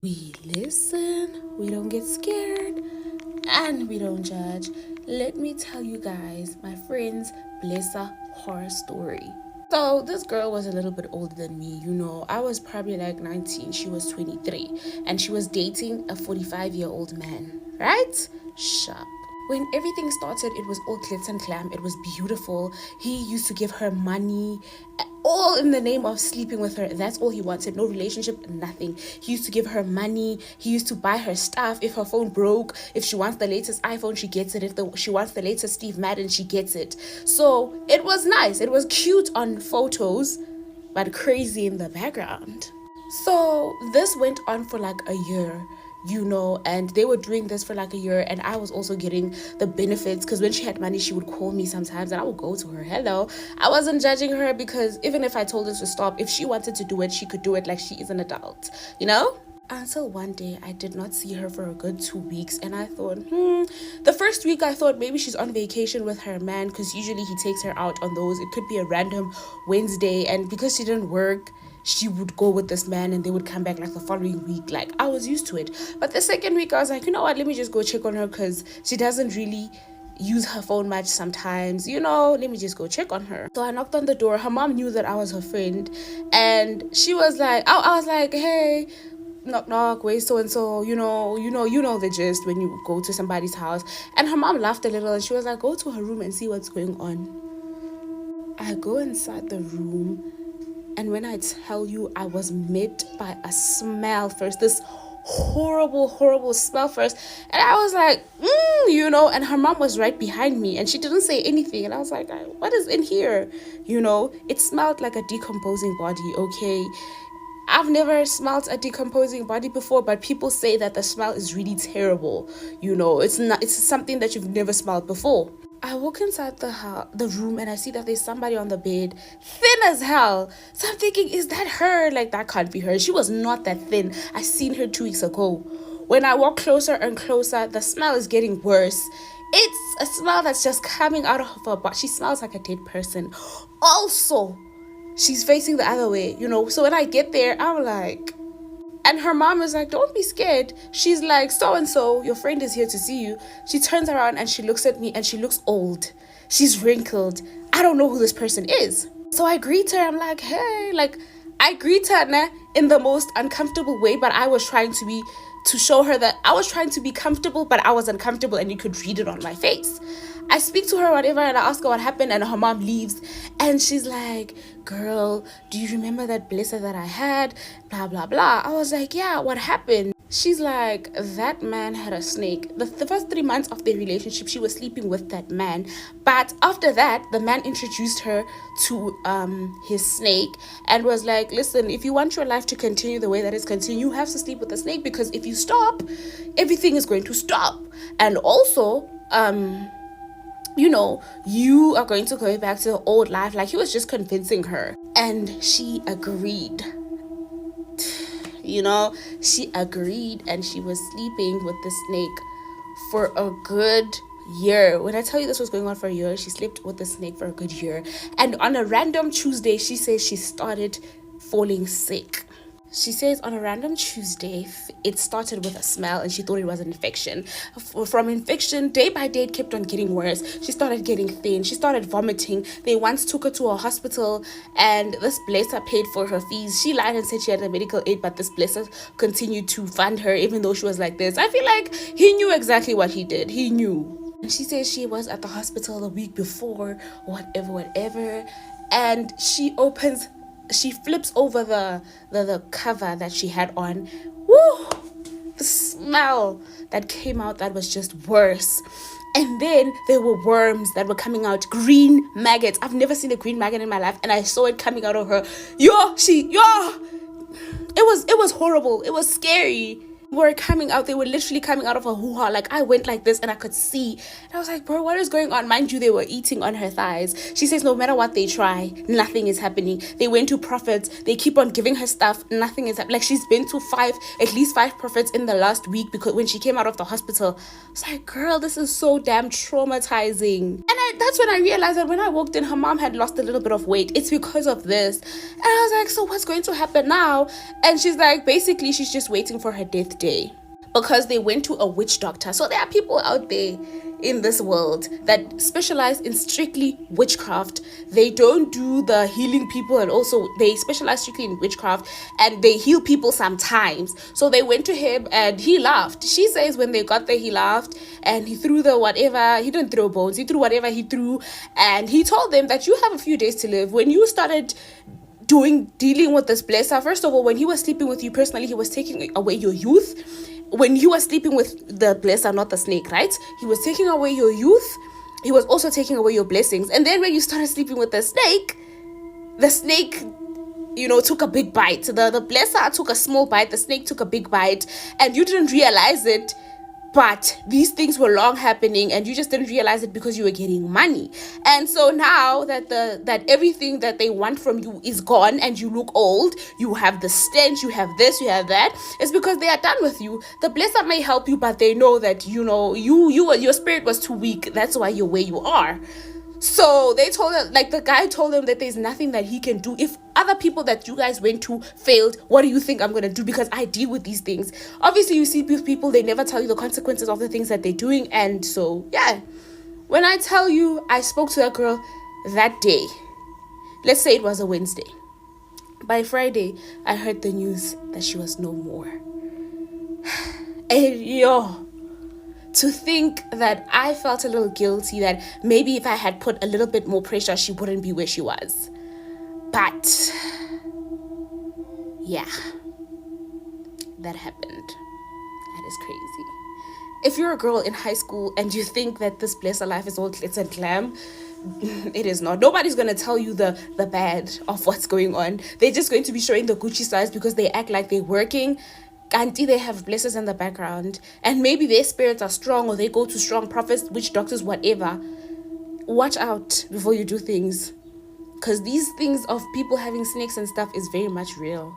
We listen, we don't get scared, and we don't judge. Let me tell you guys, my friend's Blessa horror story. So, this girl was a little bit older than me, I was probably like 19, she was 23, and she was dating a 45-year-old man, right? Sharp. When everything started, it was all glitz and glam. It was beautiful. He used to give her money, all in the name of sleeping with her. That's all he wanted. No relationship, nothing. He used to give her money. He used to buy her stuff. If her phone broke, if she wants the latest iPhone, she gets it. If she wants the latest Steve Madden, she gets it. So it was nice. It was cute on photos, but crazy in the background. So this went on for like a year, and they were doing this for like a year, and I was also getting the benefits because when she had money, she would call me sometimes and I would go to her. Hello. I wasn't judging her because even if I told her to stop, if she wanted to do it, she could do it, like she is an adult, Until one day I did not see her for a good 2 weeks, and I thought, the first week I thought maybe she's on vacation with her man because usually he takes her out on those. It could be a random Wednesday, and because she didn't work, she would go with this man and they would come back like the following week. Like, I was used to it. But the second week I was like, you know what, let me just go check on her because she doesn't really use her phone much sometimes, let me just go check on her. So I knocked on the door. Her mom knew that I was her friend, and she was like, I was like, hey, knock knock, where's so and so, you know the gist when you go to somebody's house. And her mom laughed a little and she was like, go to her room and see what's going on. I go inside the room, and when I tell you, I was met by a smell first, this horrible smell first. And I was like, and her mom was right behind me and she didn't say anything. And I was like, what is in here? It smelled like a decomposing body, okay? I've never smelled a decomposing body before, but people say that the smell is really terrible. It's something that you've never smelled before. I walk inside the room and I see that there's somebody on the bed, thin as hell. So I'm thinking, is that her? Like, that can't be her. She was not that thin. I seen her 2 weeks ago. When I walk closer and closer, the smell is getting worse. It's a smell that's just coming out of her body. She smells like a dead person. Also, she's facing the other way, So when I get there, I'm like, and her mom is like, don't be scared. She's like, so-and-so, your friend is here to see you. She turns around and she looks at me and she looks old. She's wrinkled. I don't know who this person is. So I greet her. I'm like, hey, I greet her in the most uncomfortable way, but I was trying to show her that I was trying to be comfortable, but I was uncomfortable and you could read it on my face. I speak to her, whatever, and I ask her what happened, and her mom leaves. And she's like, girl, do you remember that blister that I had? Blah, blah, blah. I was like, yeah, what happened? She's like, that man had a snake. The first 3 months of their relationship, she was sleeping with that man. But after that, the man introduced her to his snake and was like, listen, if you want your life to continue the way that it's continuing, you have to sleep with the snake, because if you stop, everything is going to stop. And also, you are going to go back to the old life. Like, he was just convincing her. And she agreed. She agreed, and she was sleeping with the snake for a good year. When I tell you this was going on for a year, she slept with the snake for a good year. And on a random Tuesday, she says she started falling sick. She says on a random Tuesday, it started with a smell and she thought it was an infection. From infection, day by day, it kept on getting worse. She started getting thin. She started vomiting. They once took her to a hospital and this blesser paid for her fees. She lied and said she had a medical aid, but this blesser continued to fund her even though she was like this. I feel like he knew exactly what he did. He knew. And she says she was at the hospital the week before, whatever. And she flips over the cover that she had on. Woo! The smell that came out, that was just worse. And then there were worms that were coming out, green maggots. I've never seen a green maggot in my life, and I saw it coming out of her. It was horrible. It was scary. were coming out. They were literally coming out of a hoo-ha. Like, I went like this and I could see. And I was like, bro, what is going on? Mind you, they were eating on her thighs. She says no matter what they try, nothing is happening. They went to prophets. They keep on giving her stuff. Nothing is happening. Like, she's been to at least five prophets in the last week, because when she came out of the hospital, it's like, girl, this is so damn traumatizing. And that's when I realized that when I walked in, her mom had lost a little bit of weight. It's because of this. And I was like, so what's going to happen now? And she's like, basically, she's just waiting for her death day, because they went to a witch doctor. So there are people out there in this world that specialize in strictly witchcraft. They don't do the healing people, and also they specialize strictly in witchcraft, and they heal people sometimes. So they went to him and he laughed. She says when they got there, he laughed and he threw the whatever. He didn't throw bones, he threw whatever he threw, and he told them that you have a few days to live. When you started dealing with this blesser, first of all, when he was sleeping with you personally, he was taking away your youth. When you were sleeping with the blesser, not the snake, right? He was taking away your youth. He was also taking away your blessings. And then when you started sleeping with the snake, took a big bite. The blesser took a small bite, the snake took a big bite, and you didn't realize it. But these things were long happening, and you just didn't realize it because you were getting money. And so now that everything that they want from you is gone, and you look old, you have the stench, you have this, you have that, it's because they are done with you. The blesser may help you, but they know that your spirit was too weak. That's why you're where you are. So they told her, like, the guy told them that there's nothing that he can do. If other people that you guys went to failed, what do you think I'm gonna do? Because I deal with these things. Obviously, you see with people, they never tell you the consequences of the things that they're doing. And so, yeah, when I tell you, I spoke to that girl that day. Let's say it was a Wednesday. By Friday, I heard the news that she was no more. And to think that I felt a little guilty, that maybe if I had put a little bit more pressure, she wouldn't be where she was. But yeah, that happened. That is crazy. If you're a girl in high school and you think that this blessed life is all glitz and glam, it is not. Nobody's going to tell you the bad of what's going on. They're just going to be showing the Gucci sides because they act like they're working. Auntie, they have blessings in the background, and maybe their spirits are strong, or they go to strong prophets, witch doctors, whatever. Watch out before you do things, because these things of people having snakes and stuff is very much real.